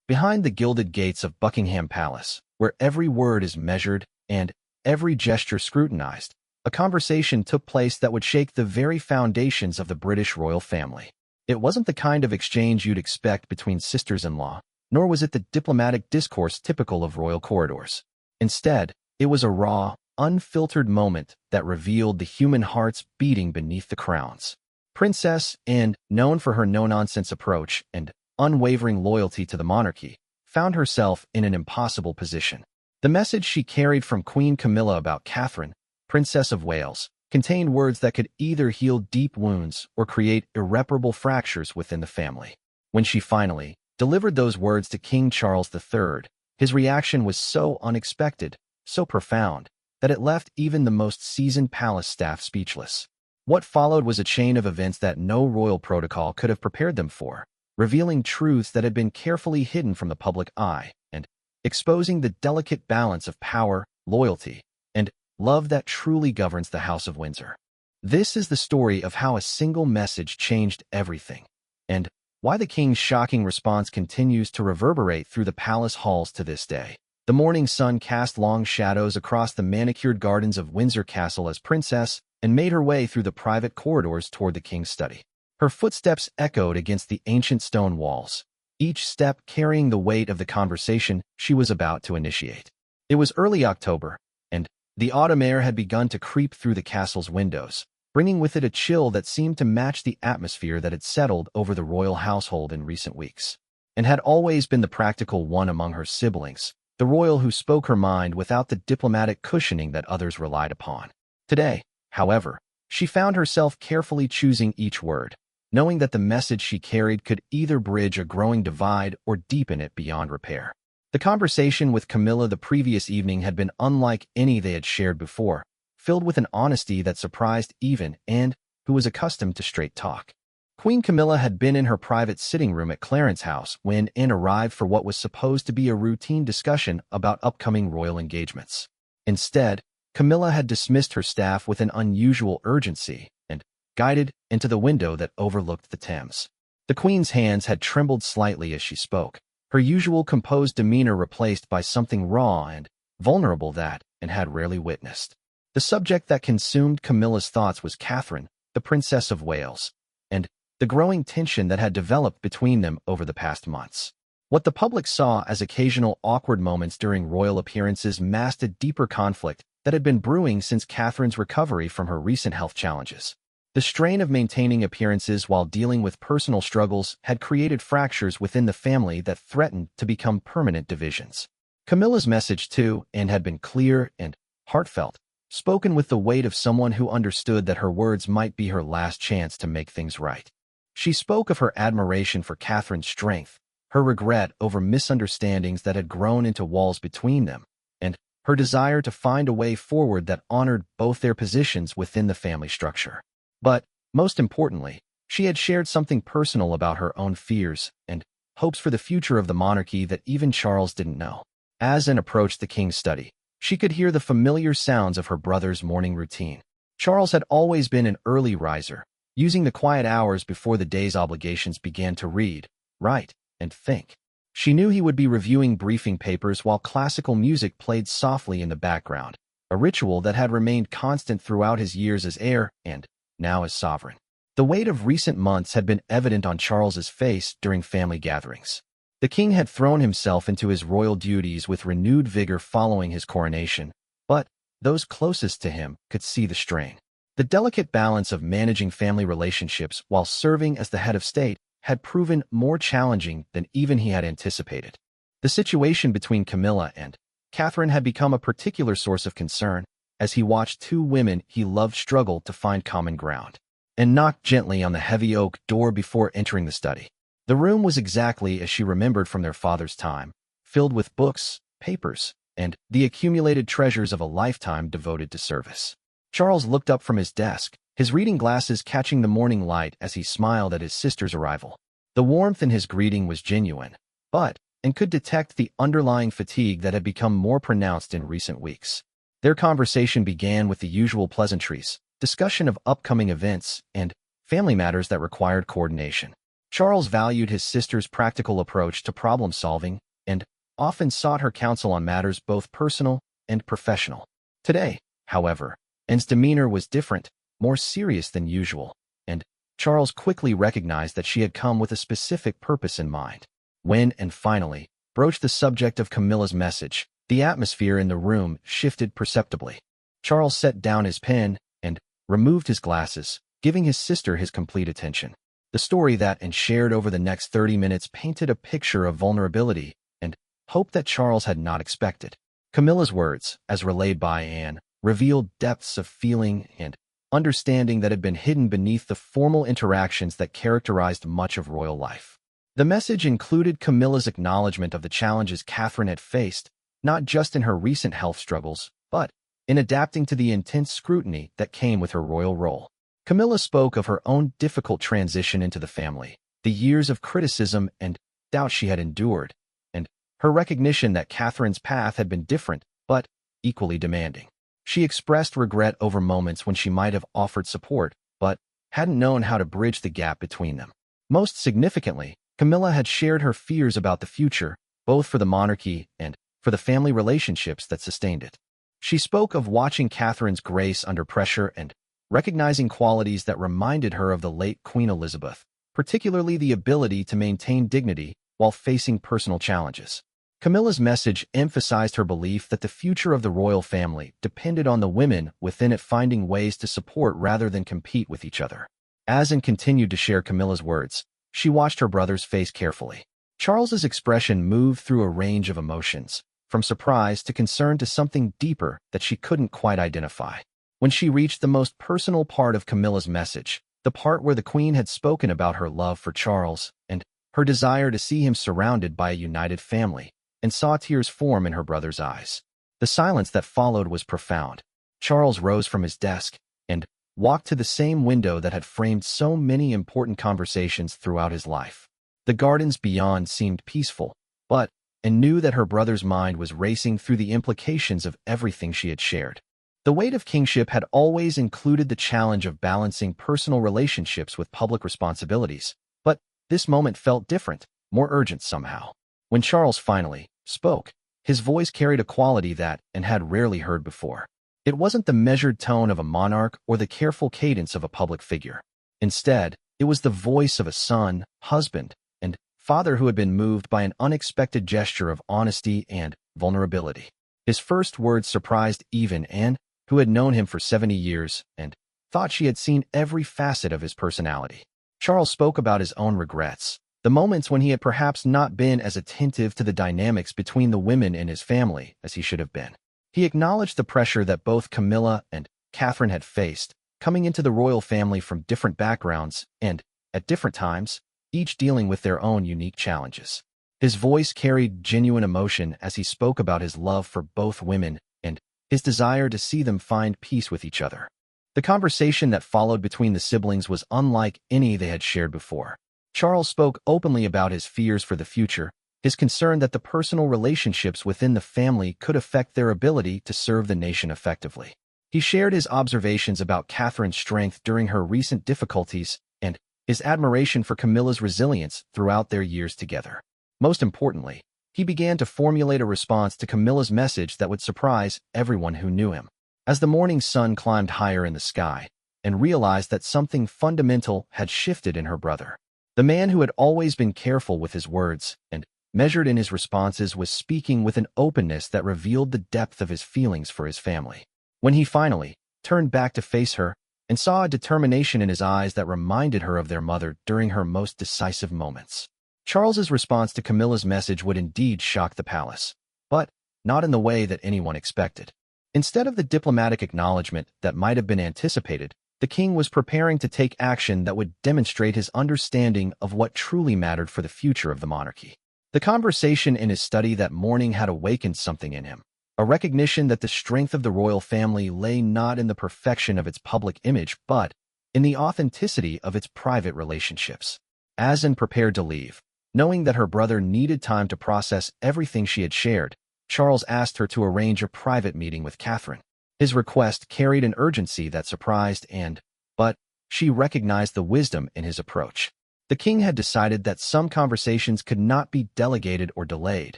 Behind the gilded gates of Buckingham Palace, where every word is measured and every gesture scrutinized, a conversation took place that would shake the very foundations of the British royal family. It wasn't the kind of exchange you'd expect between sisters-in-law, nor was it the diplomatic discourse typical of royal corridors. Instead, it was a raw, unfiltered moment that revealed the human hearts beating beneath the crowns. Princess Anne, known for her no-nonsense approach and unwavering loyalty to the monarchy, found herself in an impossible position. The message she carried from Queen Camilla about Catherine, Princess of Wales, contained words that could either heal deep wounds or create irreparable fractures within the family. When she finally delivered those words to King Charles III, his reaction was so unexpected, so profound, that it left even the most seasoned palace staff speechless. What followed was a chain of events that no royal protocol could have prepared them for, revealing truths that had been carefully hidden from the public eye and exposing the delicate balance of power, loyalty, and love that truly governs the House of Windsor. This is the story of how a single message changed everything, and why the king's shocking response continues to reverberate through the palace halls to this day. The morning sun cast long shadows across the manicured gardens of Windsor Castle as Princess Anne made her way through the private corridors toward the king's study. Her footsteps echoed against the ancient stone walls, each step carrying the weight of the conversation she was about to initiate. It was early October, and the autumn air had begun to creep through the castle's windows, bringing with it a chill that seemed to match the atmosphere that had settled over the royal household in recent weeks. And had always been the practical one among her siblings, the royal who spoke her mind without the diplomatic cushioning that others relied upon. Today, however, she found herself carefully choosing each word, knowing that the message she carried could either bridge a growing divide or deepen it beyond repair. The conversation with Camilla the previous evening had been unlike any they had shared before, filled with an honesty that surprised even Anne, who was accustomed to straight talk. Queen Camilla had been in her private sitting room at Clarence House when Anne arrived for what was supposed to be a routine discussion about upcoming royal engagements. Instead, Camilla had dismissed her staff with an unusual urgency and guided into the window that overlooked the Thames. The Queen's hands had trembled slightly as she spoke, her usual composed demeanor replaced by something raw and vulnerable that Anne had rarely witnessed. The subject that consumed Camilla's thoughts was Catherine, the Princess of Wales, and the growing tension that had developed between them over the past months. What the public saw as occasional awkward moments during royal appearances masked a deeper conflict that had been brewing since Catherine's recovery from her recent health challenges. The strain of maintaining appearances while dealing with personal struggles had created fractures within the family that threatened to become permanent divisions. Camilla's message to Anne had been clear and heartfelt, spoken with the weight of someone who understood that her words might be her last chance to make things right. She spoke of her admiration for Catherine's strength, her regret over misunderstandings that had grown into walls between them, and her desire to find a way forward that honored both their positions within the family structure. But, most importantly, she had shared something personal about her own fears and hopes for the future of the monarchy that even Charles didn't know. As Anne approached the king's study, she could hear the familiar sounds of her brother's morning routine. Charles had always been an early riser, using the quiet hours before the day's obligations began to read, write, and think. She knew he would be reviewing briefing papers while classical music played softly in the background, a ritual that had remained constant throughout his years as heir and now as sovereign. The weight of recent months had been evident on Charles's face during family gatherings. The king had thrown himself into his royal duties with renewed vigor following his coronation, but those closest to him could see the strain. The delicate balance of managing family relationships while serving as the head of state had proven more challenging than even he had anticipated. The situation between Camilla and Catherine had become a particular source of concern as he watched two women he loved struggle to find common ground, and knocked gently on the heavy oak door before entering the study. The room was exactly as she remembered from their father's time, filled with books, papers, and the accumulated treasures of a lifetime devoted to service. Charles looked up from his desk, his reading glasses catching the morning light as he smiled at his sister's arrival. The warmth in his greeting was genuine, but Anne could detect the underlying fatigue that had become more pronounced in recent weeks. Their conversation began with the usual pleasantries, discussion of upcoming events, and family matters that required coordination. Charles valued his sister's practical approach to problem-solving and often sought her counsel on matters both personal and professional. Today, however, Anne's demeanor was different, more serious than usual, and Charles quickly recognized that she had come with a specific purpose in mind. When and finally broached the subject of Camilla's message, the atmosphere in the room shifted perceptibly. Charles set down his pen and removed his glasses, giving his sister his complete attention. The story that Anne shared over the next 30 minutes painted a picture of vulnerability and hope that Charles had not expected. Camilla's words, as relayed by Anne, revealed depths of feeling and understanding that had been hidden beneath the formal interactions that characterized much of royal life. The message included Camilla's acknowledgement of the challenges Catherine had faced, not just in her recent health struggles, but in adapting to the intense scrutiny that came with her royal role. Camilla spoke of her own difficult transition into the family, the years of criticism and doubt she had endured, and her recognition that Catherine's path had been different, but equally demanding. She expressed regret over moments when she might have offered support, but hadn't known how to bridge the gap between them. Most significantly, Camilla had shared her fears about the future, both for the monarchy and for the family relationships that sustained it. She spoke of watching Catherine's grace under pressure and recognizing qualities that reminded her of the late Queen Elizabeth, particularly the ability to maintain dignity while facing personal challenges. Camilla's message emphasized her belief that the future of the royal family depended on the women within it finding ways to support rather than compete with each other. As Anne continued to share Camilla's words, she watched her brother's face carefully. Charles's expression moved through a range of emotions, from surprise to concern to something deeper that she couldn't quite identify. When she reached the most personal part of Camilla's message, the part where the Queen had spoken about her love for Charles and her desire to see him surrounded by a united family, and saw tears form in her brother's eyes. The silence that followed was profound. Charles rose from his desk and walked to the same window that had framed so many important conversations throughout his life. The gardens beyond seemed peaceful, but Anne knew that her brother's mind was racing through the implications of everything she had shared. The weight of kingship had always included the challenge of balancing personal relationships with public responsibilities, but this moment felt different, more urgent somehow. When Charles finally spoke, his voice carried a quality that Anne had rarely heard before. It wasn't the measured tone of a monarch or the careful cadence of a public figure. Instead, it was the voice of a son, husband, and father who had been moved by an unexpected gesture of honesty and vulnerability. His first words surprised even Anne, who had known him for 70 years and thought she had seen every facet of his personality. Charles spoke about his own regrets, the moments when he had perhaps not been as attentive to the dynamics between the women in his family as he should have been. He acknowledged the pressure that both Camilla and Catherine had faced, coming into the royal family from different backgrounds and, at different times, each dealing with their own unique challenges. His voice carried genuine emotion as he spoke about his love for both women and his desire to see them find peace with each other. The conversation that followed between the siblings was unlike any they had shared before. Charles spoke openly about his fears for the future, his concern that the personal relationships within the family could affect their ability to serve the nation effectively. He shared his observations about Catherine's strength during her recent difficulties and his admiration for Camilla's resilience throughout their years together. Most importantly, he began to formulate a response to Camilla's message that would surprise everyone who knew him. As the morning sun climbed higher in the sky, Anne realized that something fundamental had shifted in her brother. The man who had always been careful with his words and measured in his responses was speaking with an openness that revealed the depth of his feelings for his family. When he finally turned back to face her and saw a determination in his eyes that reminded her of their mother during her most decisive moments. Charles's response to Camilla's message would indeed shock the palace, but not in the way that anyone expected. Instead of the diplomatic acknowledgement that might have been anticipated, the king was preparing to take action that would demonstrate his understanding of what truly mattered for the future of the monarchy. The conversation in his study that morning had awakened something in him, a recognition that the strength of the royal family lay not in the perfection of its public image, but in the authenticity of its private relationships. As Anne prepared to leave, knowing that her brother needed time to process everything she had shared, Charles asked her to arrange a private meeting with Catherine. His request carried an urgency that surprised Anne, but she recognized the wisdom in his approach. The king had decided that some conversations could not be delegated or delayed,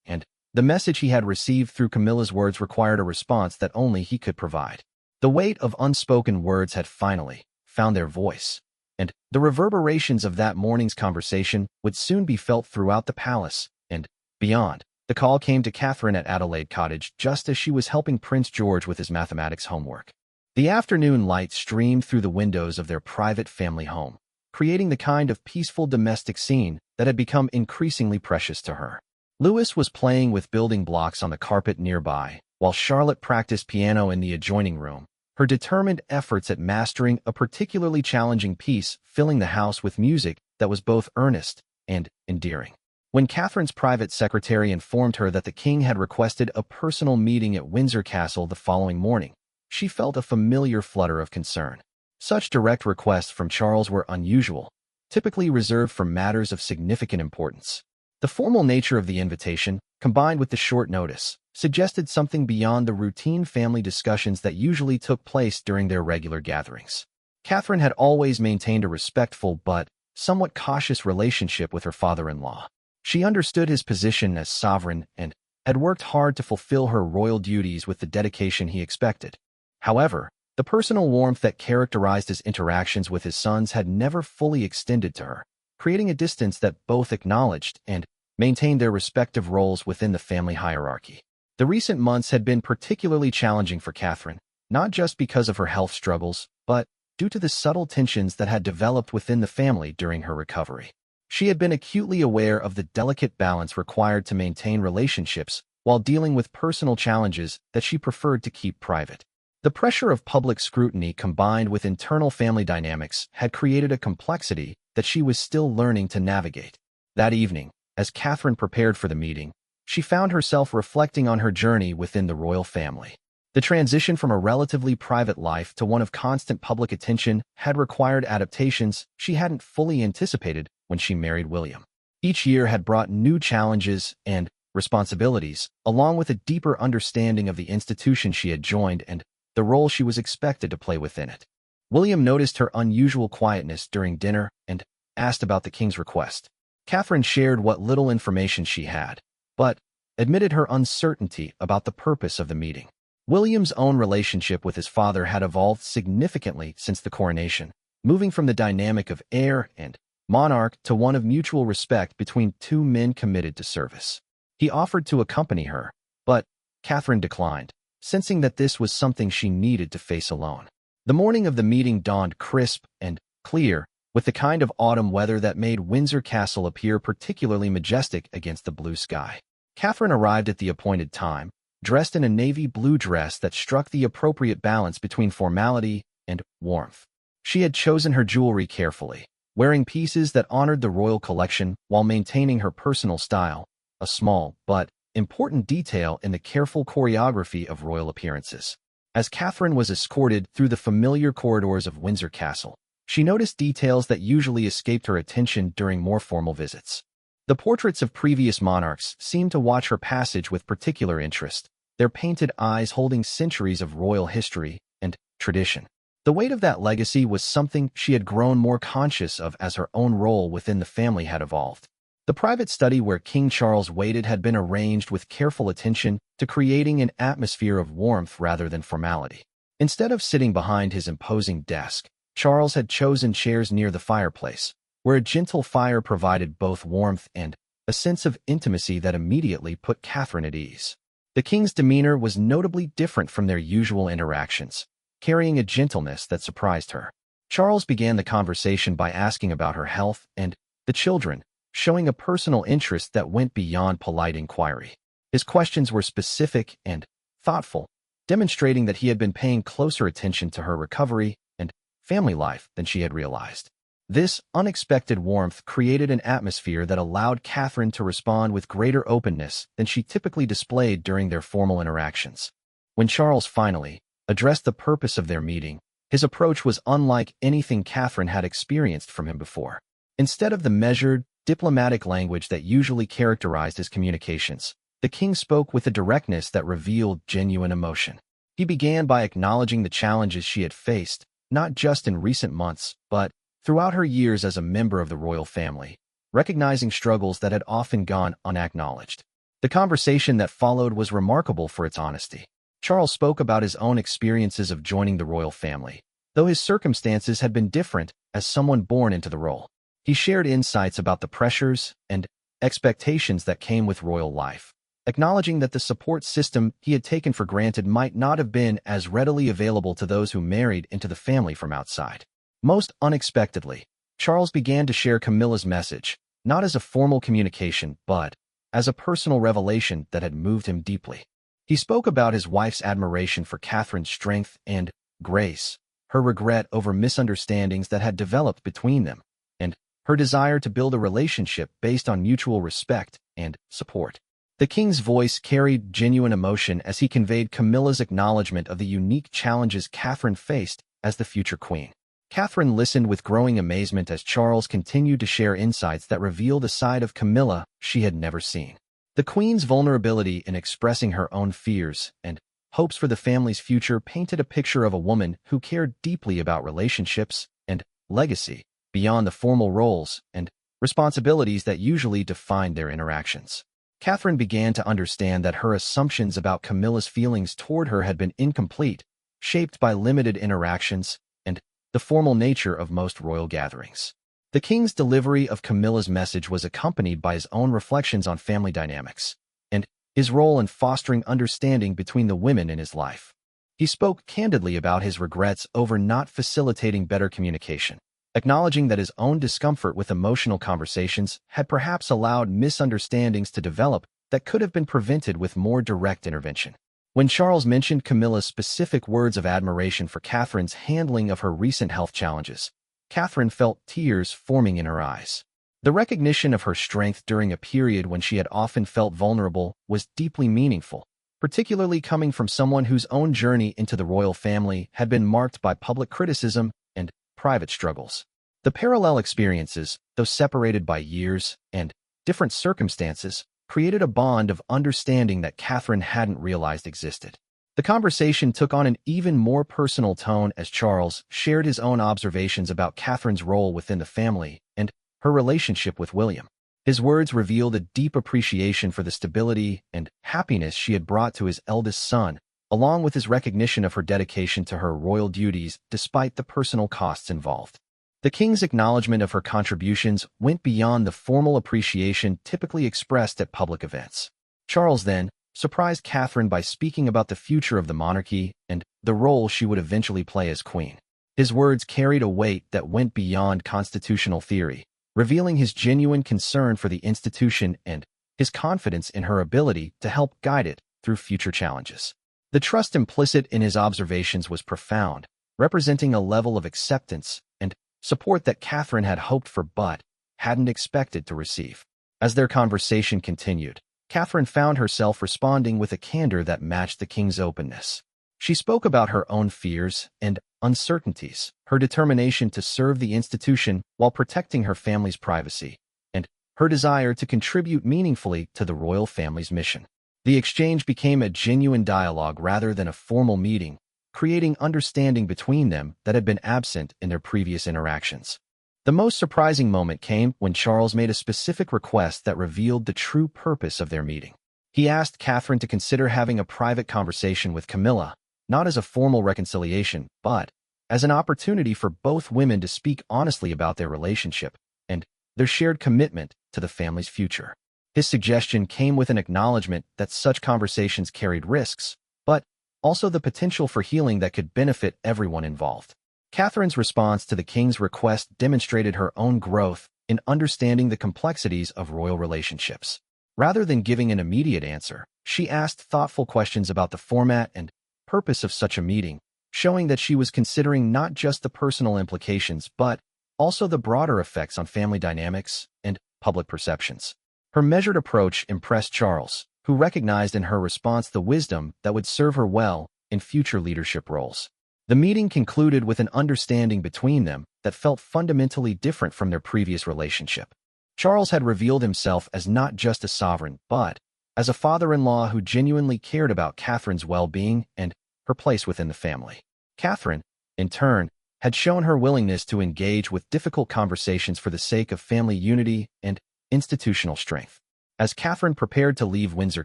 and the message he had received through Camilla's words required a response that only he could provide. The weight of unspoken words had finally found their voice, and the reverberations of that morning's conversation would soon be felt throughout the palace and beyond. The call came to Catherine at Adelaide Cottage just as she was helping Prince George with his mathematics homework. The afternoon light streamed through the windows of their private family home, creating the kind of peaceful domestic scene that had become increasingly precious to her. Louis was playing with building blocks on the carpet nearby, while Charlotte practiced piano in the adjoining room, her determined efforts at mastering a particularly challenging piece filling the house with music that was both earnest and endearing. When Catherine's private secretary informed her that the king had requested a personal meeting at Windsor Castle the following morning, she felt a familiar flutter of concern. Such direct requests from Charles were unusual, typically reserved for matters of significant importance. The formal nature of the invitation, combined with the short notice, suggested something beyond the routine family discussions that usually took place during their regular gatherings. Catherine had always maintained a respectful but somewhat cautious relationship with her father-in-law. She understood his position as sovereign and had worked hard to fulfill her royal duties with the dedication he expected. However, the personal warmth that characterized his interactions with his sons had never fully extended to her, creating a distance that both acknowledged and maintained their respective roles within the family hierarchy. The recent months had been particularly challenging for Catherine, not just because of her health struggles, but due to the subtle tensions that had developed within the family during her recovery. She had been acutely aware of the delicate balance required to maintain relationships while dealing with personal challenges that she preferred to keep private. The pressure of public scrutiny combined with internal family dynamics had created a complexity that she was still learning to navigate. That evening, as Catherine prepared for the meeting, she found herself reflecting on her journey within the royal family. The transition from a relatively private life to one of constant public attention had required adaptations she hadn't fully anticipated when she married William. Each year had brought new challenges and responsibilities, along with a deeper understanding of the institution she had joined and the role she was expected to play within it. William noticed her unusual quietness during dinner and asked about the king's request. Catherine shared what little information she had, but admitted her uncertainty about the purpose of the meeting. William's own relationship with his father had evolved significantly since the coronation, moving from the dynamic of heir and monarch to one of mutual respect between two men committed to service. He offered to accompany her, but Catherine declined, sensing that this was something she needed to face alone. The morning of the meeting dawned crisp and clear, with the kind of autumn weather that made Windsor Castle appear particularly majestic against the blue sky. Catherine arrived at the appointed time, dressed in a navy blue dress that struck the appropriate balance between formality and warmth. She had chosen her jewelry carefully, wearing pieces that honored the royal collection while maintaining her personal style, a small but important detail in the careful choreography of royal appearances. As Catherine was escorted through the familiar corridors of Windsor Castle, she noticed details that usually escaped her attention during more formal visits. The portraits of previous monarchs seemed to watch her passage with particular interest, their painted eyes holding centuries of royal history and tradition. The weight of that legacy was something she had grown more conscious of as her own role within the family had evolved. The private study where King Charles waited had been arranged with careful attention to creating an atmosphere of warmth rather than formality. Instead of sitting behind his imposing desk, Charles had chosen chairs near the fireplace, where a gentle fire provided both warmth and a sense of intimacy that immediately put Catherine at ease. The king's demeanor was notably different from their usual interactions, carrying a gentleness that surprised her. Charles began the conversation by asking about her health and the children, showing a personal interest that went beyond polite inquiry. His questions were specific and thoughtful, demonstrating that he had been paying closer attention to her recovery and family life than she had realized. This unexpected warmth created an atmosphere that allowed Catherine to respond with greater openness than she typically displayed during their formal interactions. When Charles finally addressed the purpose of their meeting, his approach was unlike anything Catherine had experienced from him before. Instead of the measured, diplomatic language that usually characterized his communications, the king spoke with a directness that revealed genuine emotion. He began by acknowledging the challenges she had faced, not just in recent months, but throughout her years as a member of the royal family, recognizing struggles that had often gone unacknowledged. The conversation that followed was remarkable for its honesty. Charles spoke about his own experiences of joining the royal family, though his circumstances had been different as someone born into the role. He shared insights about the pressures and expectations that came with royal life, acknowledging that the support system he had taken for granted might not have been as readily available to those who married into the family from outside. Most unexpectedly, Charles began to share Camilla's message, not as a formal communication, but as a personal revelation that had moved him deeply. He spoke about his wife's admiration for Catherine's strength and grace, her regret over misunderstandings that had developed between them, and her desire to build a relationship based on mutual respect and support. The king's voice carried genuine emotion as he conveyed Camilla's acknowledgement of the unique challenges Catherine faced as the future queen. Catherine listened with growing amazement as Charles continued to share insights that revealed a side of Camilla she had never seen. The queen's vulnerability in expressing her own fears and hopes for the family's future painted a picture of a woman who cared deeply about relationships and legacy beyond the formal roles and responsibilities that usually defined their interactions. Catherine began to understand that her assumptions about Camilla's feelings toward her had been incomplete, shaped by limited interactions and the formal nature of most royal gatherings. The king's delivery of Camilla's message was accompanied by his own reflections on family dynamics and his role in fostering understanding between the women in his life. He spoke candidly about his regrets over not facilitating better communication, acknowledging that his own discomfort with emotional conversations had perhaps allowed misunderstandings to develop that could have been prevented with more direct intervention. When Charles mentioned Camilla's specific words of admiration for Catherine's handling of her recent health challenges, Catherine felt tears forming in her eyes. The recognition of her strength during a period when she had often felt vulnerable was deeply meaningful, particularly coming from someone whose own journey into the royal family had been marked by public criticism and private struggles. The parallel experiences, though separated by years and different circumstances, created a bond of understanding that Catherine hadn't realized existed. The conversation took on an even more personal tone as Charles shared his own observations about Catherine's role within the family and her relationship with William. His words revealed a deep appreciation for the stability and happiness she had brought to his eldest son, along with his recognition of her dedication to her royal duties despite the personal costs involved. The king's acknowledgement of her contributions went beyond the formal appreciation typically expressed at public events. Charles then surprised Catherine by speaking about the future of the monarchy and the role she would eventually play as queen. His words carried a weight that went beyond constitutional theory, revealing his genuine concern for the institution and his confidence in her ability to help guide it through future challenges. The trust implicit in his observations was profound, representing a level of acceptance and support that Catherine had hoped for but hadn't expected to receive. As their conversation continued, Catherine found herself responding with a candor that matched the king's openness. She spoke about her own fears and uncertainties, her determination to serve the institution while protecting her family's privacy, and her desire to contribute meaningfully to the royal family's mission. The exchange became a genuine dialogue rather than a formal meeting, creating understanding between them that had been absent in their previous interactions. The most surprising moment came when Charles made a specific request that revealed the true purpose of their meeting. He asked Catherine to consider having a private conversation with Camilla, not as a formal reconciliation, but as an opportunity for both women to speak honestly about their relationship and their shared commitment to the family's future. His suggestion came with an acknowledgement that such conversations carried risks, but also the potential for healing that could benefit everyone involved. Catherine's response to the king's request demonstrated her own growth in understanding the complexities of royal relationships. Rather than giving an immediate answer, she asked thoughtful questions about the format and purpose of such a meeting, showing that she was considering not just the personal implications but also the broader effects on family dynamics and public perceptions. Her measured approach impressed Charles, who recognized in her response the wisdom that would serve her well in future leadership roles. The meeting concluded with an understanding between them that felt fundamentally different from their previous relationship. Charles had revealed himself as not just a sovereign, but as a father-in-law who genuinely cared about Catherine's well-being and her place within the family. Catherine, in turn, had shown her willingness to engage with difficult conversations for the sake of family unity and institutional strength. As Catherine prepared to leave Windsor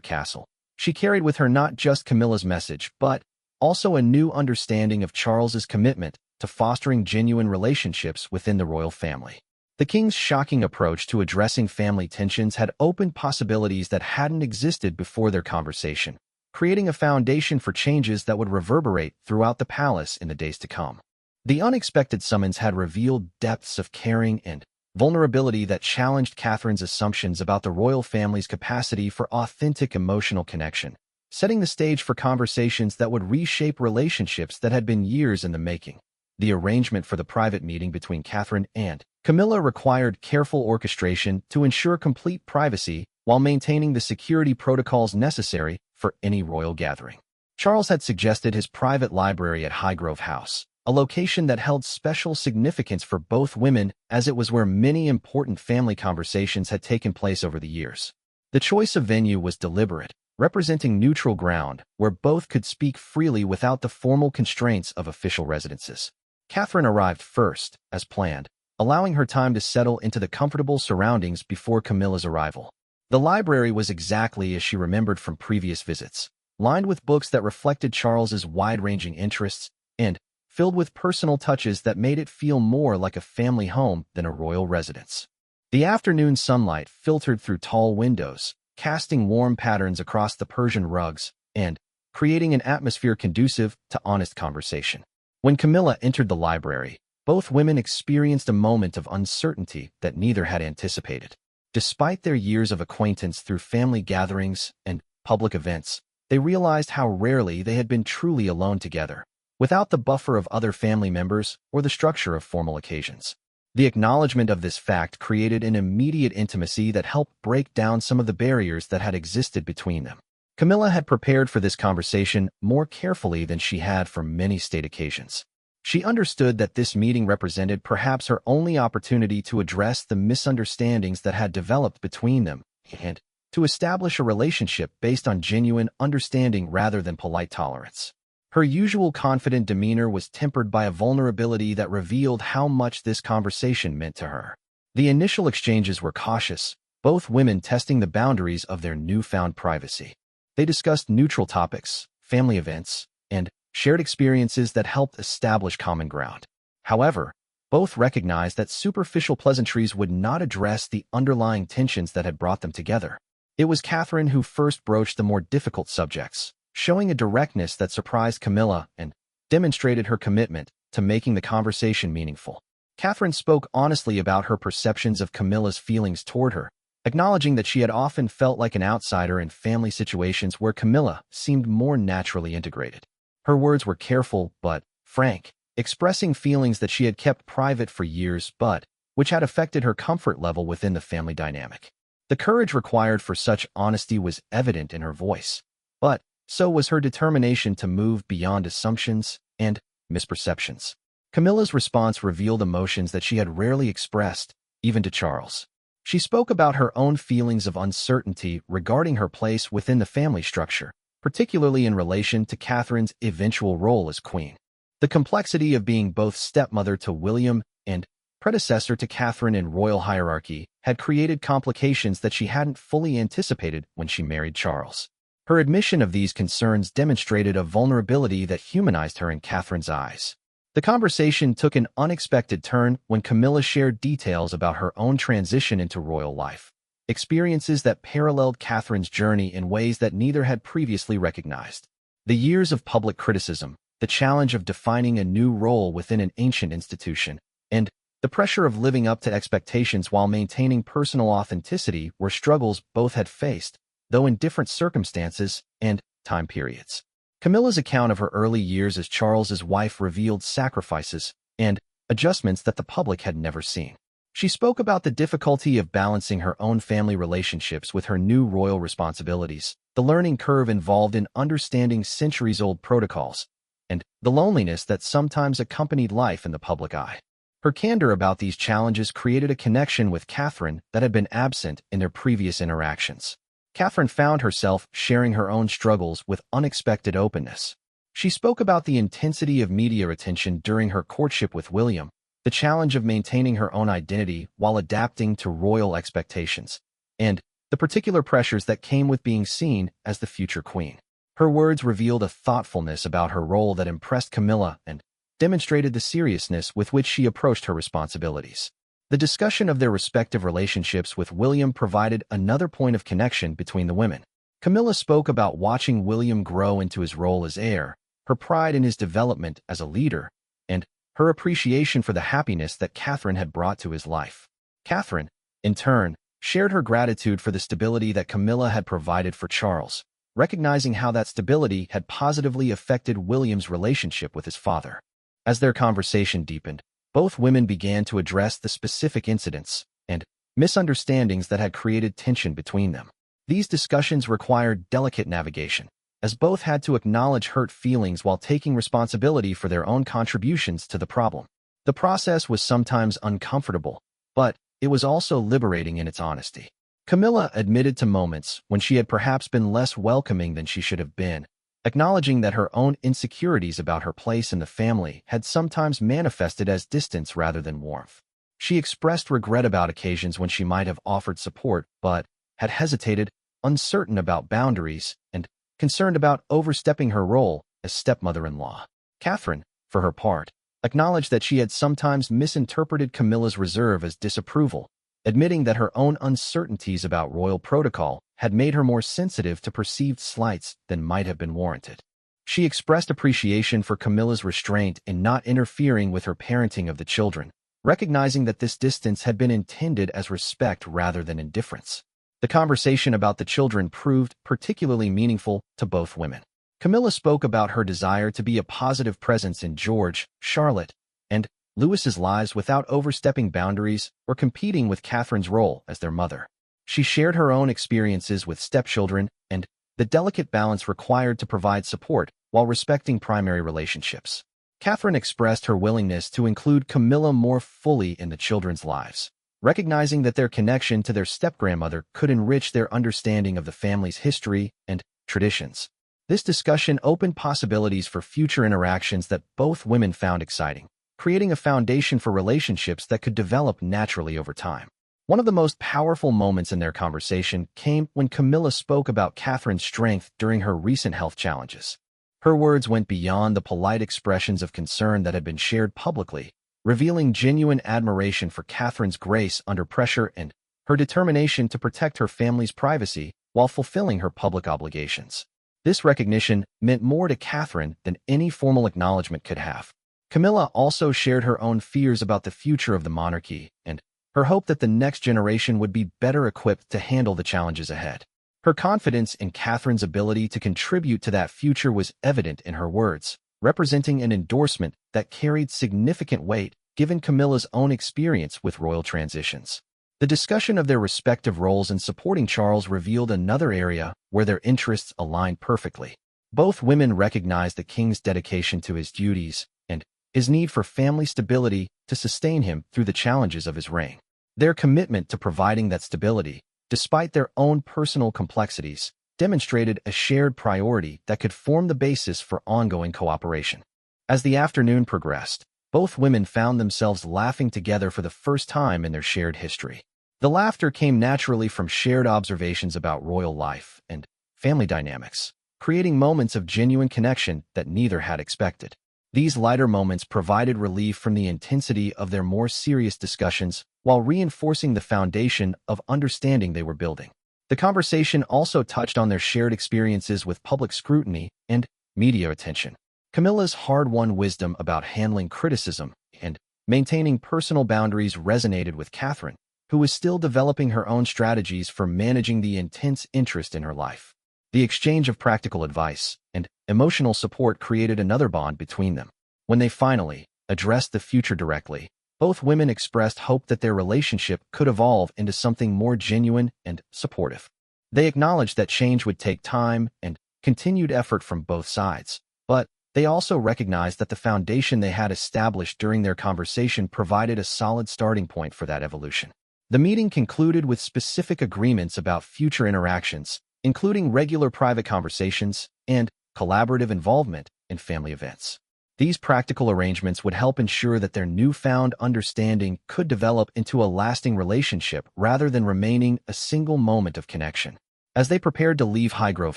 Castle, she carried with her not just Camilla's message, but also a new understanding of Charles's commitment to fostering genuine relationships within the royal family. The king's shocking approach to addressing family tensions had opened possibilities that hadn't existed before their conversation, creating a foundation for changes that would reverberate throughout the palace in the days to come. The unexpected summons had revealed depths of caring and vulnerability that challenged Catherine's assumptions about the royal family's capacity for authentic emotional connection, setting the stage for conversations that would reshape relationships that had been years in the making. The arrangement for the private meeting between Catherine and Camilla required careful orchestration to ensure complete privacy while maintaining the security protocols necessary for any royal gathering. Charles had suggested his private library at Highgrove House, a location that held special significance for both women as it was where many important family conversations had taken place over the years. The choice of venue was deliberate, representing neutral ground where both could speak freely without the formal constraints of official residences. Catherine arrived first, as planned, allowing her time to settle into the comfortable surroundings before Camilla's arrival. The library was exactly as she remembered from previous visits, lined with books that reflected Charles's wide-ranging interests and filled with personal touches that made it feel more like a family home than a royal residence. The afternoon sunlight filtered through tall windows, casting warm patterns across the Persian rugs and creating an atmosphere conducive to honest conversation. When Camilla entered the library, both women experienced a moment of uncertainty that neither had anticipated. Despite their years of acquaintance through family gatherings and public events, they realized how rarely they had been truly alone together, without the buffer of other family members or the structure of formal occasions. The acknowledgement of this fact created an immediate intimacy that helped break down some of the barriers that had existed between them. Camilla had prepared for this conversation more carefully than she had for many state occasions. She understood that this meeting represented perhaps her only opportunity to address the misunderstandings that had developed between them and to establish a relationship based on genuine understanding rather than polite tolerance. Her usual confident demeanor was tempered by a vulnerability that revealed how much this conversation meant to her. The initial exchanges were cautious, both women testing the boundaries of their newfound privacy. They discussed neutral topics, family events, and shared experiences that helped establish common ground. However, both recognized that superficial pleasantries would not address the underlying tensions that had brought them together. It was Catherine who first broached the more difficult subjects, showing a directness that surprised Camilla and demonstrated her commitment to making the conversation meaningful. Catherine spoke honestly about her perceptions of Camilla's feelings toward her, acknowledging that she had often felt like an outsider in family situations where Camilla seemed more naturally integrated. Her words were careful but frank, expressing feelings that she had kept private for years but which had affected her comfort level within the family dynamic. The courage required for such honesty was evident in her voice, but so was her determination to move beyond assumptions and misperceptions. Camilla's response revealed emotions that she had rarely expressed, even to Charles. She spoke about her own feelings of uncertainty regarding her place within the family structure, particularly in relation to Catherine's eventual role as queen. The complexity of being both stepmother to William and predecessor to Catherine in royal hierarchy had created complications that she hadn't fully anticipated when she married Charles. Her admission of these concerns demonstrated a vulnerability that humanized her in Catherine's eyes. The conversation took an unexpected turn when Camilla shared details about her own transition into royal life, experiences that paralleled Catherine's journey in ways that neither had previously recognized. The years of public criticism, the challenge of defining a new role within an ancient institution, and the pressure of living up to expectations while maintaining personal authenticity were struggles both had faced, though in different circumstances and time periods. Camilla's account of her early years as Charles's wife revealed sacrifices and adjustments that the public had never seen. She spoke about the difficulty of balancing her own family relationships with her new royal responsibilities, the learning curve involved in understanding centuries-old protocols, and the loneliness that sometimes accompanied life in the public eye. Her candor about these challenges created a connection with Catherine that had been absent in their previous interactions. Catherine found herself sharing her own struggles with unexpected openness. She spoke about the intensity of media attention during her courtship with William, the challenge of maintaining her own identity while adapting to royal expectations, and the particular pressures that came with being seen as the future queen. Her words revealed a thoughtfulness about her role that impressed Camilla and demonstrated the seriousness with which she approached her responsibilities. The discussion of their respective relationships with William provided another point of connection between the women. Camilla spoke about watching William grow into his role as heir, her pride in his development as a leader, and her appreciation for the happiness that Catherine had brought to his life. Catherine, in turn, shared her gratitude for the stability that Camilla had provided for Charles, recognizing how that stability had positively affected William's relationship with his father. As their conversation deepened, both women began to address the specific incidents and misunderstandings that had created tension between them. These discussions required delicate navigation, as both had to acknowledge hurt feelings while taking responsibility for their own contributions to the problem. The process was sometimes uncomfortable, but it was also liberating in its honesty. Camilla admitted to moments when she had perhaps been less welcoming than she should have been, acknowledging that her own insecurities about her place in the family had sometimes manifested as distance rather than warmth. She expressed regret about occasions when she might have offered support but had hesitated, uncertain about boundaries, and concerned about overstepping her role as stepmother-in-law. Catherine, for her part, acknowledged that she had sometimes misinterpreted Camilla's reserve as disapproval, admitting that her own uncertainties about royal protocol had made her more sensitive to perceived slights than might have been warranted. She expressed appreciation for Camilla's restraint in not interfering with her parenting of the children, recognizing that this distance had been intended as respect rather than indifference. The conversation about the children proved particularly meaningful to both women. Camilla spoke about her desire to be a positive presence in George, Charlotte, and Louis's lives without overstepping boundaries or competing with Catherine's role as their mother. She shared her own experiences with stepchildren and the delicate balance required to provide support while respecting primary relationships. Catherine expressed her willingness to include Camilla more fully in the children's lives, recognizing that their connection to their step-grandmother could enrich their understanding of the family's history and traditions. This discussion opened possibilities for future interactions that both women found exciting, creating a foundation for relationships that could develop naturally over time. One of the most powerful moments in their conversation came when Camilla spoke about Catherine's strength during her recent health challenges. Her words went beyond the polite expressions of concern that had been shared publicly, revealing genuine admiration for Catherine's grace under pressure and her determination to protect her family's privacy while fulfilling her public obligations. This recognition meant more to Catherine than any formal acknowledgement could have. Camilla also shared her own fears about the future of the monarchy and her hope that the next generation would be better equipped to handle the challenges ahead. Her confidence in Catherine's ability to contribute to that future was evident in her words, representing an endorsement that carried significant weight given Camilla's own experience with royal transitions. The discussion of their respective roles in supporting Charles revealed another area where their interests aligned perfectly. Both women recognized the king's dedication to his duties and his need for family stability to sustain him through the challenges of his reign. Their commitment to providing that stability, despite their own personal complexities, demonstrated a shared priority that could form the basis for ongoing cooperation. As the afternoon progressed, both women found themselves laughing together for the first time in their shared history. The laughter came naturally from shared observations about royal life and family dynamics, creating moments of genuine connection that neither had expected. These lighter moments provided relief from the intensity of their more serious discussions while reinforcing the foundation of understanding they were building. The conversation also touched on their shared experiences with public scrutiny and media attention. Camilla's hard-won wisdom about handling criticism and maintaining personal boundaries resonated with Catherine, who was still developing her own strategies for managing the intense interest in her life. The exchange of practical advice and emotional support created another bond between them. When they finally addressed the future directly, both women expressed hope that their relationship could evolve into something more genuine and supportive. They acknowledged that change would take time and continued effort from both sides, but they also recognized that the foundation they had established during their conversation provided a solid starting point for that evolution. The meeting concluded with specific agreements about future interactions, including regular private conversations and collaborative involvement in family events. These practical arrangements would help ensure that their newfound understanding could develop into a lasting relationship rather than remaining a single moment of connection. As they prepared to leave Highgrove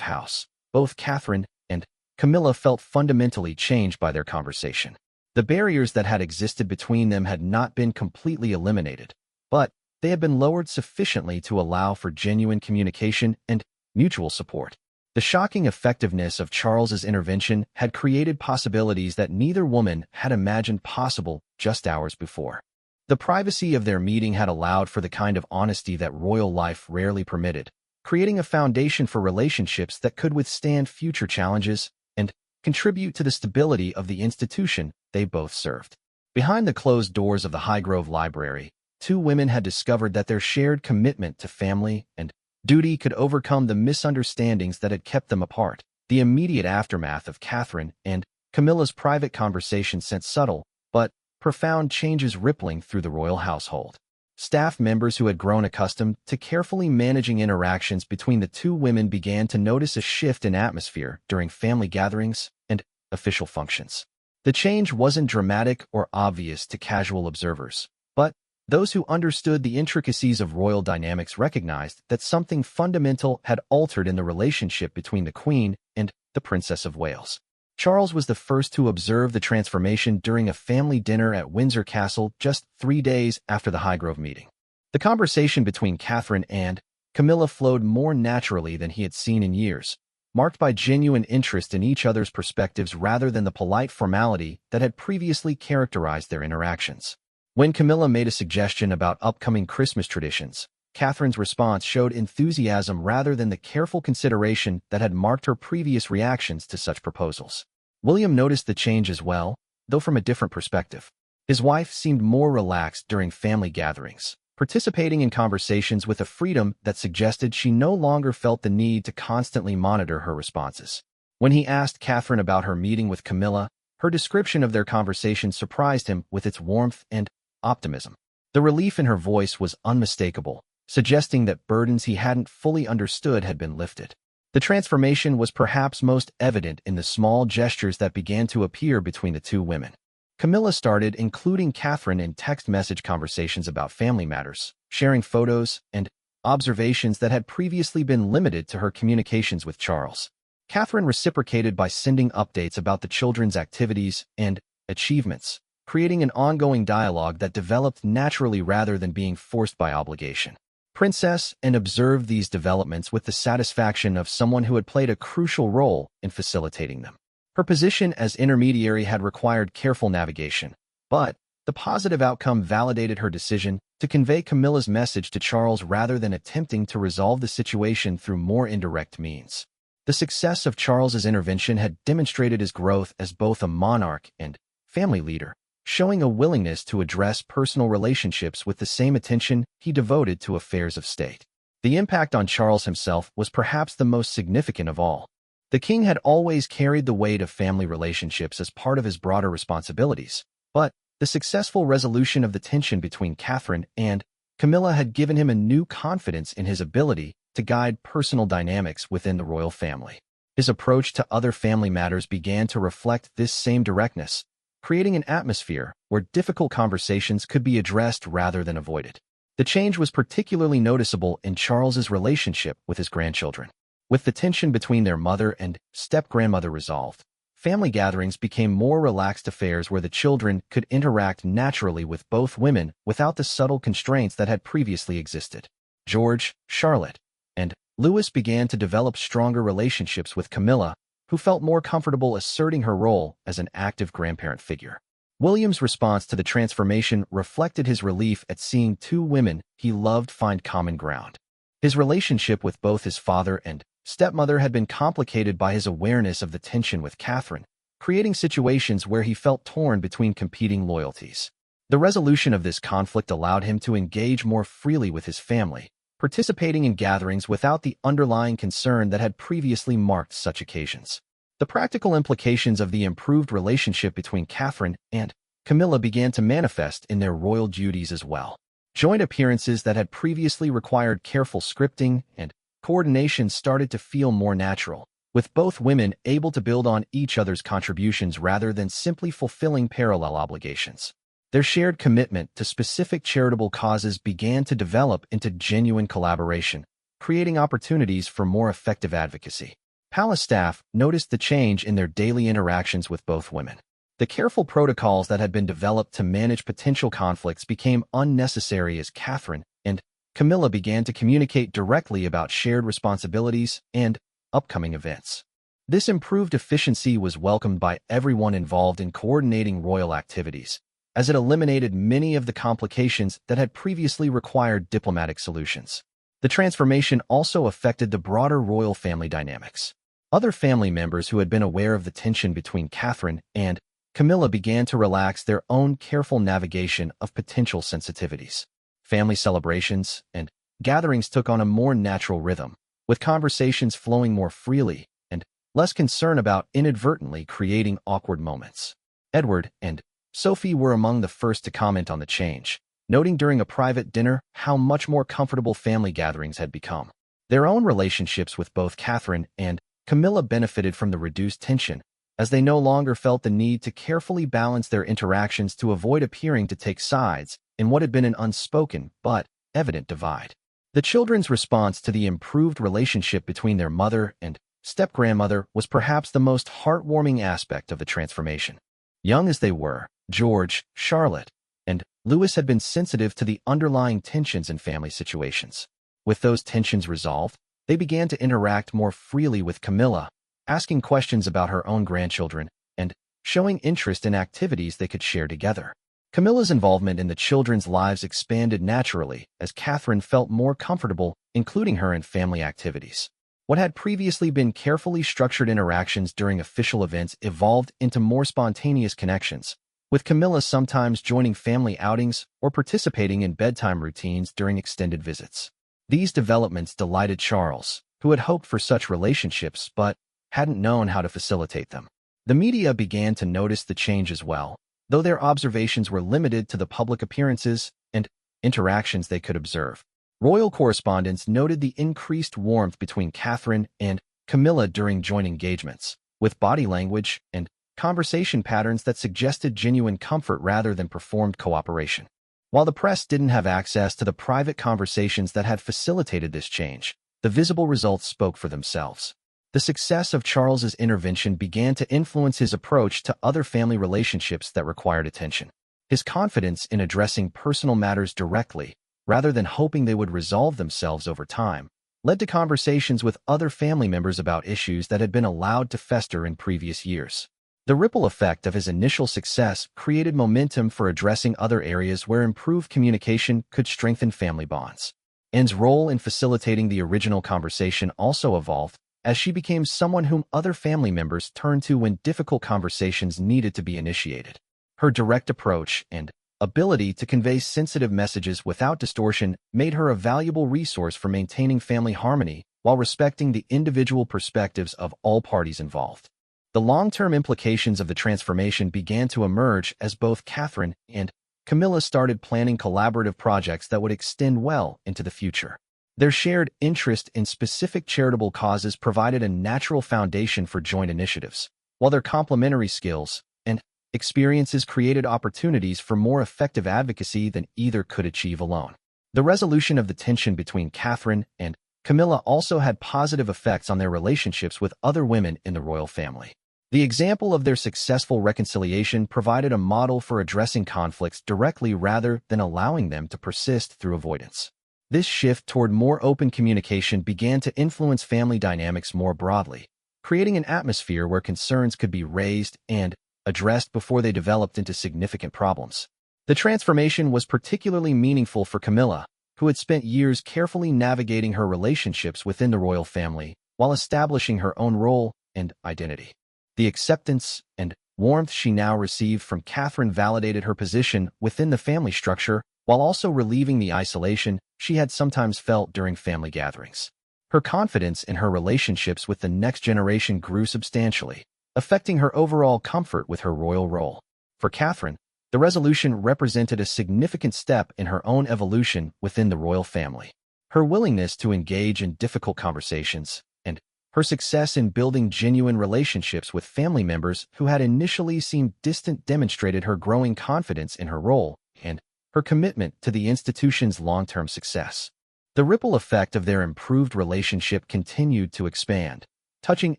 House, both Catherine and Camilla felt fundamentally changed by their conversation. The barriers that had existed between them had not been completely eliminated, but they had been lowered sufficiently to allow for genuine communication and mutual support. The shocking effectiveness of Charles's intervention had created possibilities that neither woman had imagined possible just hours before. The privacy of their meeting had allowed for the kind of honesty that royal life rarely permitted, creating a foundation for relationships that could withstand future challenges and contribute to the stability of the institution they both served. Behind the closed doors of the Highgrove Library, two women had discovered that their shared commitment to family and duty could overcome the misunderstandings that had kept them apart. The immediate aftermath of Catherine and Camilla's private conversation sent subtle but profound changes rippling through the royal household. Staff members who had grown accustomed to carefully managing interactions between the two women began to notice a shift in atmosphere during family gatherings and official functions. The change wasn't dramatic or obvious to casual observers, but those who understood the intricacies of royal dynamics recognized that something fundamental had altered in the relationship between the Queen and the Princess of Wales. Charles was the first to observe the transformation during a family dinner at Windsor Castle just 3 days after the Highgrove meeting. The conversation between Catherine and Camilla flowed more naturally than he had seen in years, marked by genuine interest in each other's perspectives rather than the polite formality that had previously characterized their interactions. When Camilla made a suggestion about upcoming Christmas traditions, Catherine's response showed enthusiasm rather than the careful consideration that had marked her previous reactions to such proposals. William noticed the change as well, though from a different perspective. His wife seemed more relaxed during family gatherings, participating in conversations with a freedom that suggested she no longer felt the need to constantly monitor her responses. When he asked Catherine about her meeting with Camilla, her description of their conversation surprised him with its warmth and optimism. The relief in her voice was unmistakable, suggesting that burdens he hadn't fully understood had been lifted. The transformation was perhaps most evident in the small gestures that began to appear between the two women. Camilla started including Catherine in text message conversations about family matters, sharing photos and observations that had previously been limited to her communications with Charles. Catherine reciprocated by sending updates about the children's activities and achievements, creating an ongoing dialogue that developed naturally rather than being forced by obligation. Princess and observed these developments with the satisfaction of someone who had played a crucial role in facilitating them. Her position as intermediary had required careful navigation, but the positive outcome validated her decision to convey Camilla's message to Charles rather than attempting to resolve the situation through more indirect means. The success of Charles's intervention had demonstrated his growth as both a monarch and family leader, showing a willingness to address personal relationships with the same attention he devoted to affairs of state. The impact on Charles himself was perhaps the most significant of all. The king had always carried the weight of family relationships as part of his broader responsibilities, but the successful resolution of the tension between Catherine and Camilla had given him a new confidence in his ability to guide personal dynamics within the royal family. His approach to other family matters began to reflect this same directness, creating an atmosphere where difficult conversations could be addressed rather than avoided. The change was particularly noticeable in Charles's relationship with his grandchildren. With the tension between their mother and step-grandmother resolved, family gatherings became more relaxed affairs where the children could interact naturally with both women without the subtle constraints that had previously existed. George, Charlotte, and Louis began to develop stronger relationships with Camilla, who felt more comfortable asserting her role as an active grandparent figure. William's response to the transformation reflected his relief at seeing two women he loved find common ground. His relationship with both his father and stepmother had been complicated by his awareness of the tension with Catherine, creating situations where he felt torn between competing loyalties. The resolution of this conflict allowed him to engage more freely with his family, participating in gatherings without the underlying concern that had previously marked such occasions. The practical implications of the improved relationship between Catherine and Camilla began to manifest in their royal duties as well. Joint appearances that had previously required careful scripting and coordination started to feel more natural, with both women able to build on each other's contributions rather than simply fulfilling parallel obligations. Their shared commitment to specific charitable causes began to develop into genuine collaboration, creating opportunities for more effective advocacy. Palace staff noticed the change in their daily interactions with both women. The careful protocols that had been developed to manage potential conflicts became unnecessary as Catherine and Camilla began to communicate directly about shared responsibilities and upcoming events. This improved efficiency was welcomed by everyone involved in coordinating royal activities, as it eliminated many of the complications that had previously required diplomatic solutions. The transformation also affected the broader royal family dynamics. Other family members who had been aware of the tension between Catherine and Camilla began to relax their own careful navigation of potential sensitivities. Family celebrations and gatherings took on a more natural rhythm, with conversations flowing more freely and less concern about inadvertently creating awkward moments. Edward and Sophie were among the first to comment on the change, noting during a private dinner how much more comfortable family gatherings had become. Their own relationships with both Catherine and Camilla benefited from the reduced tension, as they no longer felt the need to carefully balance their interactions to avoid appearing to take sides in what had been an unspoken but evident divide. The children's response to the improved relationship between their mother and step-grandmother was perhaps the most heartwarming aspect of the transformation. Young as they were, George, Charlotte, and Louis had been sensitive to the underlying tensions in family situations. With those tensions resolved, they began to interact more freely with Camilla, asking questions about her own grandchildren and showing interest in activities they could share together. Camilla's involvement in the children's lives expanded naturally as Catherine felt more comfortable including her in family activities. What had previously been carefully structured interactions during official events evolved into more spontaneous connections, with Camilla sometimes joining family outings or participating in bedtime routines during extended visits. These developments delighted Charles, who had hoped for such relationships but hadn't known how to facilitate them. The media began to notice the change as well, though their observations were limited to the public appearances and interactions they could observe. Royal correspondents noted the increased warmth between Catherine and Camilla during joint engagements, with body language and conversation patterns that suggested genuine comfort rather than performed cooperation. While the press didn't have access to the private conversations that had facilitated this change, the visible results spoke for themselves. The success of Charles's intervention began to influence his approach to other family relationships that required attention. His confidence in addressing personal matters directly, rather than hoping they would resolve themselves over time, led to conversations with other family members about issues that had been allowed to fester in previous years. The ripple effect of his initial success created momentum for addressing other areas where improved communication could strengthen family bonds. Anne's role in facilitating the original conversation also evolved, as she became someone whom other family members turned to when difficult conversations needed to be initiated. Her direct approach and ability to convey sensitive messages without distortion made her a valuable resource for maintaining family harmony while respecting the individual perspectives of all parties involved. The long-term implications of the transformation began to emerge as both Catherine and Camilla started planning collaborative projects that would extend well into the future. Their shared interest in specific charitable causes provided a natural foundation for joint initiatives, while their complementary skills and experiences created opportunities for more effective advocacy than either could achieve alone. The resolution of the tension between Catherine and Camilla also had positive effects on their relationships with other women in the royal family. The example of their successful reconciliation provided a model for addressing conflicts directly rather than allowing them to persist through avoidance. This shift toward more open communication began to influence family dynamics more broadly, creating an atmosphere where concerns could be raised and addressed before they developed into significant problems. The transformation was particularly meaningful for Camilla, who had spent years carefully navigating her relationships within the royal family while establishing her own role and identity. The acceptance and warmth she now received from Catherine validated her position within the family structure while also relieving the isolation she had sometimes felt during family gatherings. Her confidence in her relationships with the next generation grew substantially, affecting her overall comfort with her royal role. For Catherine, the resolution represented a significant step in her own evolution within the royal family. Her willingness to engage in difficult conversations and Her success in building genuine relationships with family members who had initially seemed distant demonstrated her growing confidence in her role and her commitment to the institution's long-term success. The ripple effect of their improved relationship continued to expand, touching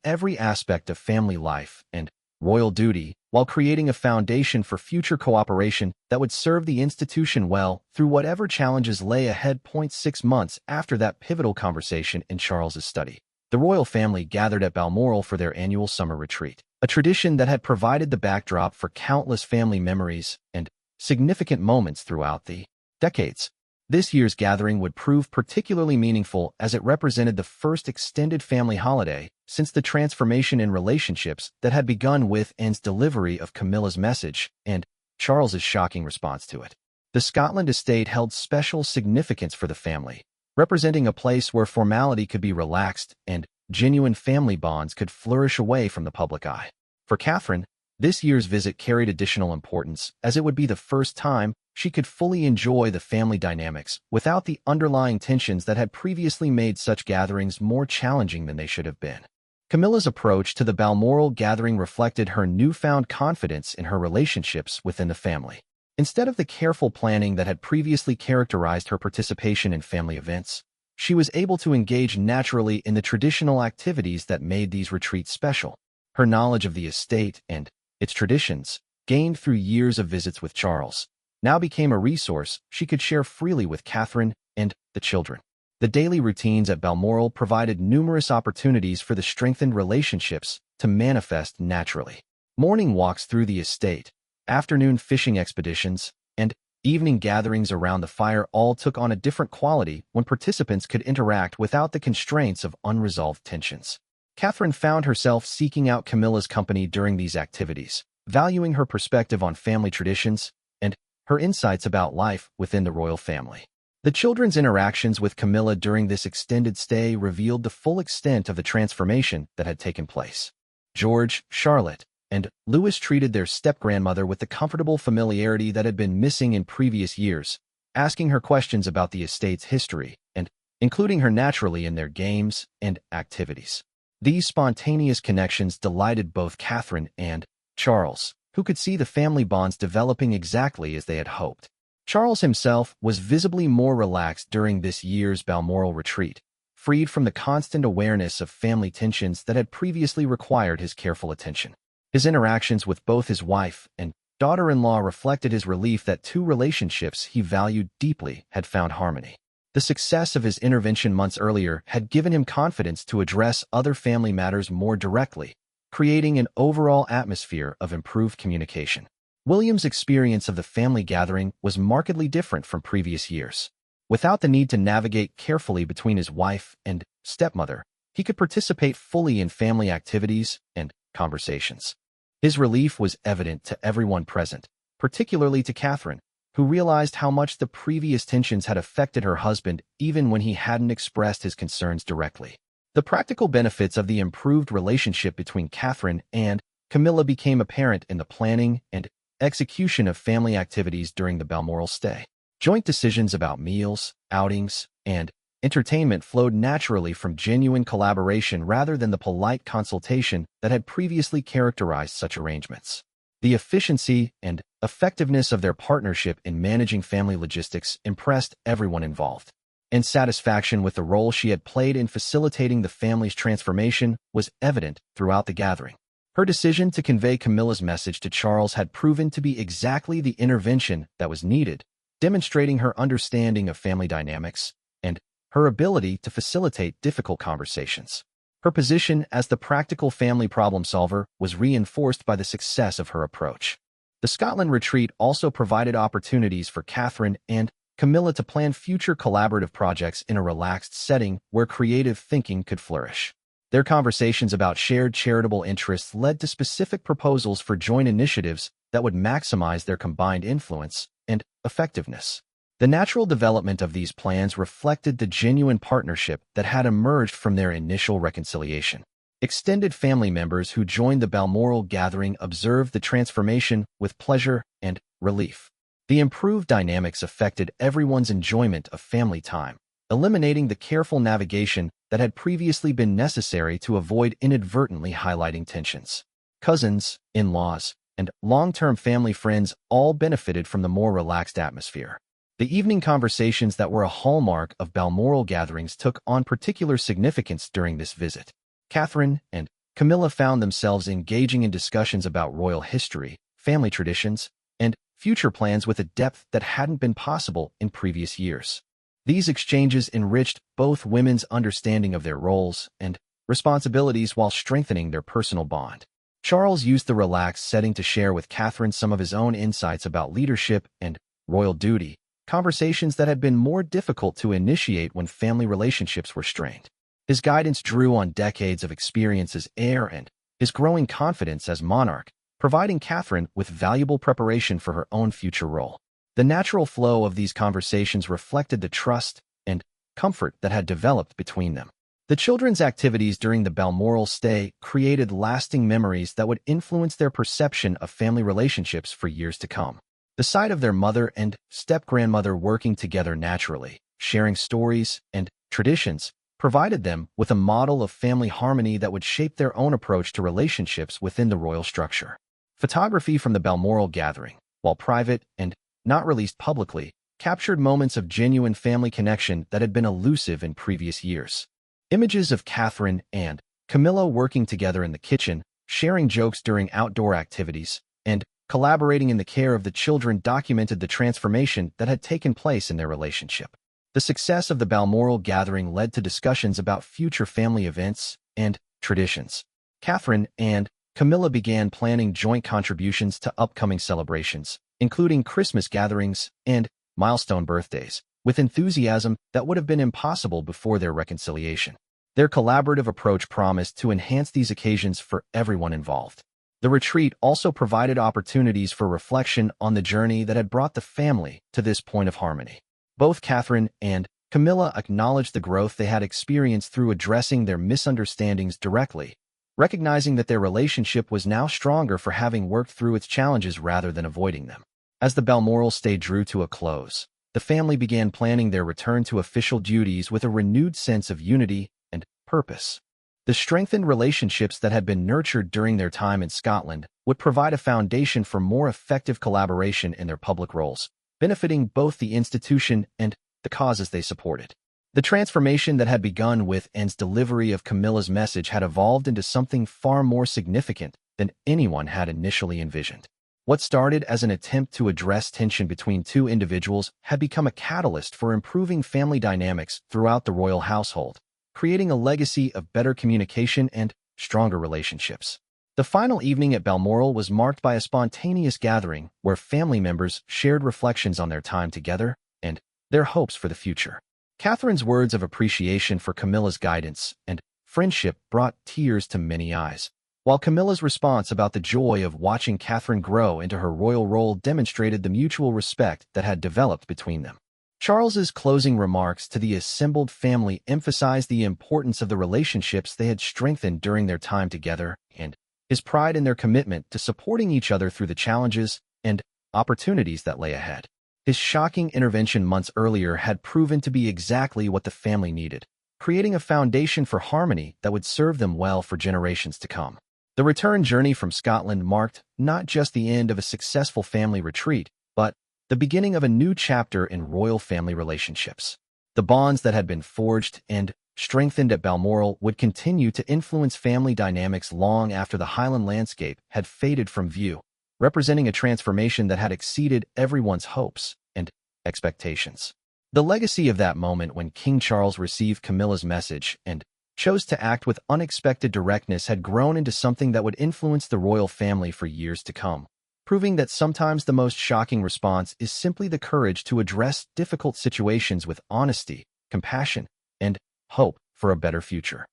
every aspect of family life and royal duty, while creating a foundation for future cooperation that would serve the institution well through whatever challenges lay ahead. 6 months after that pivotal conversation in Charles's study, the royal family gathered at Balmoral for their annual summer retreat, a tradition that had provided the backdrop for countless family memories and significant moments throughout the decades. This year's gathering would prove particularly meaningful as it represented the first extended family holiday since the transformation in relationships that had begun with Anne's delivery of Camilla's message and Charles's shocking response to it. The Scotland estate held special significance for the family, representing a place where formality could be relaxed and genuine family bonds could flourish away from the public eye. For Catherine, this year's visit carried additional importance, as it would be the first time she could fully enjoy the family dynamics without the underlying tensions that had previously made such gatherings more challenging than they should have been. Camilla's approach to the Balmoral gathering reflected her newfound confidence in her relationships within the family. Instead of the careful planning that had previously characterized her participation in family events, she was able to engage naturally in the traditional activities that made these retreats special. Her knowledge of the estate and its traditions, gained through years of visits with Charles, now became a resource she could share freely with Catherine and the children. The daily routines at Balmoral provided numerous opportunities for the strengthened relationships to manifest naturally. Morning walks through the estate, afternoon fishing expeditions, and evening gatherings around the fire all took on a different quality when participants could interact without the constraints of unresolved tensions. Catherine found herself seeking out Camilla's company during these activities, valuing her perspective on family traditions and her insights about life within the royal family. The children's interactions with Camilla during this extended stay revealed the full extent of the transformation that had taken place. George, Charlotte, and Louis treated their step-grandmother with the comfortable familiarity that had been missing in previous years, asking her questions about the estate's history and including her naturally in their games and activities. These spontaneous connections delighted both Catherine and Charles, who could see the family bonds developing exactly as they had hoped. Charles himself was visibly more relaxed during this year's Balmoral retreat, freed from the constant awareness of family tensions that had previously required his careful attention. His interactions with both his wife and daughter-in-law reflected his relief that two relationships he valued deeply had found harmony. The success of his intervention months earlier had given him confidence to address other family matters more directly, creating an overall atmosphere of improved communication. William's experience of the family gathering was markedly different from previous years. Without the need to navigate carefully between his wife and stepmother, he could participate fully in family activities and conversations. His relief was evident to everyone present, particularly to Catherine, who realized how much the previous tensions had affected her husband even when he hadn't expressed his concerns directly. The practical benefits of the improved relationship between Catherine and Camilla became apparent in the planning and execution of family activities during the Balmoral stay. Joint decisions about meals, outings, and entertainment flowed naturally from genuine collaboration rather than the polite consultation that had previously characterized such arrangements. The efficiency and effectiveness of their partnership in managing family logistics impressed everyone involved, and satisfaction with the role she had played in facilitating the family's transformation was evident throughout the gathering. Her decision to convey Camilla's message to Charles had proven to be exactly the intervention that was needed, demonstrating her understanding of family dynamics and her ability to facilitate difficult conversations. Her position as the practical family problem solver was reinforced by the success of her approach. The Scotland retreat also provided opportunities for Catherine and Camilla to plan future collaborative projects in a relaxed setting where creative thinking could flourish. Their conversations about shared charitable interests led to specific proposals for joint initiatives that would maximize their combined influence and effectiveness. The natural development of these plans reflected the genuine partnership that had emerged from their initial reconciliation. Extended family members who joined the Balmoral gathering observed the transformation with pleasure and relief. The improved dynamics affected everyone's enjoyment of family time, eliminating the careful navigation that had previously been necessary to avoid inadvertently highlighting tensions. Cousins, in-laws, and long-term family friends all benefited from the more relaxed atmosphere. The evening conversations that were a hallmark of Balmoral gatherings took on particular significance during this visit. Catherine and Camilla found themselves engaging in discussions about royal history, family traditions, and future plans with a depth that hadn't been possible in previous years. These exchanges enriched both women's understanding of their roles and responsibilities while strengthening their personal bond. Charles used the relaxed setting to share with Catherine some of his own insights about leadership and royal duty, conversations that had been more difficult to initiate when family relationships were strained. His guidance drew on decades of experience as heir and his growing confidence as monarch, providing Catherine with valuable preparation for her own future role. The natural flow of these conversations reflected the trust and comfort that had developed between them. The children's activities during the Balmoral stay created lasting memories that would influence their perception of family relationships for years to come. The sight of their mother and step-grandmother working together naturally, sharing stories and traditions, provided them with a model of family harmony that would shape their own approach to relationships within the royal structure. Photography from the Balmoral gathering, while private and not released publicly, captured moments of genuine family connection that had been elusive in previous years. Images of Catherine and Camilla working together in the kitchen, sharing jokes during outdoor activities, and collaborating in the care of the children documented the transformation that had taken place in their relationship. The success of the Balmoral gathering led to discussions about future family events and traditions. Catherine and Camilla began planning joint contributions to upcoming celebrations, including Christmas gatherings and milestone birthdays, with enthusiasm that would have been impossible before their reconciliation. Their collaborative approach promised to enhance these occasions for everyone involved. The retreat also provided opportunities for reflection on the journey that had brought the family to this point of harmony. Both Catherine and Camilla acknowledged the growth they had experienced through addressing their misunderstandings directly, recognizing that their relationship was now stronger for having worked through its challenges rather than avoiding them. As the Balmoral stay drew to a close, the family began planning their return to official duties with a renewed sense of unity and purpose. The strengthened relationships that had been nurtured during their time in Scotland would provide a foundation for more effective collaboration in their public roles, benefiting both the institution and the causes they supported. The transformation that had begun with Anne's delivery of Camilla's message had evolved into something far more significant than anyone had initially envisioned. What started as an attempt to address tension between two individuals had become a catalyst for improving family dynamics throughout the royal household, creating a legacy of better communication and stronger relationships. The final evening at Balmoral was marked by a spontaneous gathering where family members shared reflections on their time together and their hopes for the future. Catherine's words of appreciation for Camilla's guidance and friendship brought tears to many eyes, while Camilla's response about the joy of watching Catherine grow into her royal role demonstrated the mutual respect that had developed between them. Charles's closing remarks to the assembled family emphasized the importance of the relationships they had strengthened during their time together and his pride in their commitment to supporting each other through the challenges and opportunities that lay ahead. His shocking intervention months earlier had proven to be exactly what the family needed, creating a foundation for harmony that would serve them well for generations to come. The return journey from Scotland marked not just the end of a successful family retreat, but the beginning of a new chapter in royal family relationships. The bonds that had been forged and strengthened at Balmoral would continue to influence family dynamics long after the Highland landscape had faded from view, representing a transformation that had exceeded everyone's hopes and expectations. The legacy of that moment when King Charles received Camilla's message and chose to act with unexpected directness had grown into something that would influence the royal family for years to come, proving that sometimes the most shocking response is simply the courage to address difficult situations with honesty, compassion, and hope for a better future.